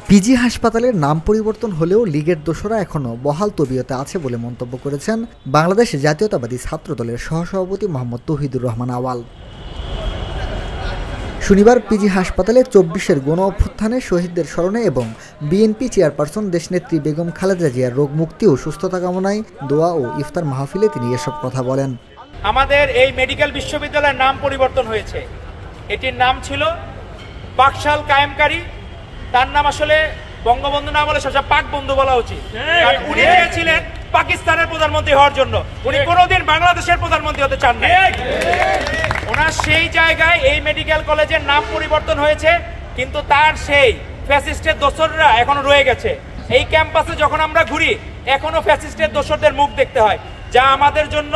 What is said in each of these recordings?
PG হাসপাতালের নাম পরিবর্তন হলেও লীগের দোসরা এখনও বহাল তবিয়তে আছে বলে মন্তব্য করেছেন বাংলাদেশ জাতীয়তাবাদী ছাত্রদলের সহসভাপতি মোহাম্মদ তৌহিদুর রহমান আওয়াল। শনিবার পিজি হাসপাতালে ২৪-এর গণ অভ্যুত্থানে শহীদদের স্মরণে এবং বিএনপি চেয়ারপারসন দেশনেত্রী বেগম খালেদা জিয়ার রোগ মুক্তি ও সুস্থতা কামনায় দোয়া ও ইফতার মাহফিলে তিনি এসব কথা বলেন। আমাদের এই মেডিকেল বিশ্ববিদ্যালয়ের নাম পরিবর্তন হয়েছে। এটির নাম ছিল পাকশাল কায়েমকারী। তার নাম আসলে বঙ্গবন্ধু না বলে সবসময় পাক বন্ধু বলা উচিত, কারণ উনি চেয়েছিলেন পাকিস্তানের প্রধানমন্ত্রী হওয়ার জন্য, উনি কোনোদিন বাংলাদেশের প্রধানমন্ত্রী হতে চান না। ওনার সেই জায়গায় এই মেডিকেল কলেজের নাম পরিবর্তন হয়েছে, কিন্তু তার সেই ফ্যাসিস্টের দোসররা এখনো রয়ে গেছে। এই ক্যাম্পাসে যখন আমরা ঘুরি এখনো ফ্যাসিস্টের দোসরদের মুখ দেখতে হয়, যা আমাদের জন্য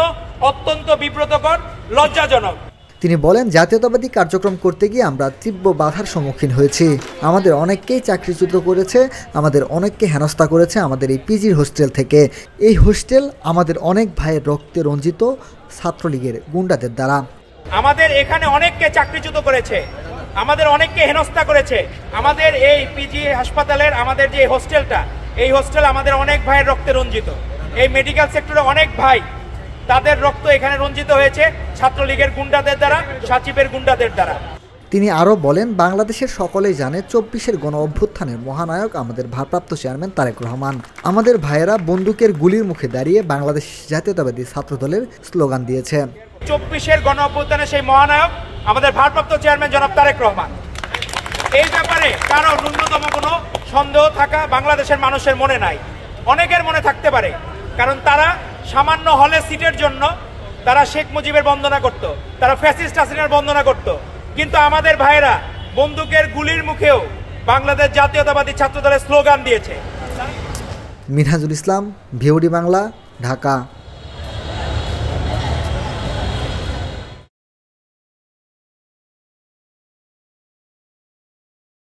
অত্যন্ত বিব্রতকর, লজ্জাজনক। তিনি বলেন, জাতীয়তাবাদী কার্যক্রম করতে গিয়ে আমরা তীব্র বাধার সম্মুখীন হয়েছি। আমাদের অনেককেই চাকরিচ্যুত করেছে, আমাদের অনেককে হেনস্থা করেছে আমাদের এই পিজির হোস্টেল থেকে। এই হোস্টেল আমাদের অনেক ভাইয়ের রক্তে রঞ্জিত ছাত্রলীগের গুন্ডাদের দ্বারা। আমাদের এখানে অনেককে চাকরিচ্যুত করেছে, আমাদের অনেককে হেনস্থা করেছে। আমাদের এই পিজি হাসপাতালের আমাদের যে হোস্টেলটা, এই হোস্টেল আমাদের অনেক ভাইয়ের রক্তে রঞ্জিত। এই মেডিকেল সেক্টরে অনেক ভাই, তাদের রক্ত এখানে রঞ্জিত হয়েছে ছাত্রলীগের গুন্ডাদের দ্বারা, সাচিবের গুন্ডাদের দ্বারা। তিনি আরও বলেন, বাংলাদেশের সকলেই জানে ২৪-এর গণ অভ্যুত্থানের মহানায়ক আমাদের ভারপ্রাপ্ত চেয়ারম্যান তারেক রহমান। আমাদের ভাইয়েরা বন্দুকের গুলির মুখে দাঁড়িয়ে বাংলাদেশ জাতীয়তাবাদী ছাত্রদলের স্লোগান দিয়েছে। ২৪-এর গণ অভ্যুত্থানের সেই মহানায়ক আমাদের ভারপ্রাপ্ত চেয়ারম্যান জনাব তারেক রহমান। এই ব্যাপারে কারো ন্যূনতম কোনো সন্দেহ থাকা বাংলাদেশের মানুষের মনে নাই, অনেকের মনে থাকতে পারে, কারণ তারা সামান্য হলে সিটের জন্য তারা শেখ মুজিবের বন্দনা করত, তারা ফ্যাসিস্ট হাসিনার বন্দনা করত, কিন্তু আমাদের ভাইরা বন্দুকের গুলির মুখেও বাংলাদেশ জাতীয়তাবাদী ছাত্রদলের স্লোগান দিয়েছে। মিনহাজুল ইসলাম, ভিওডি বাংলা, ঢাকা।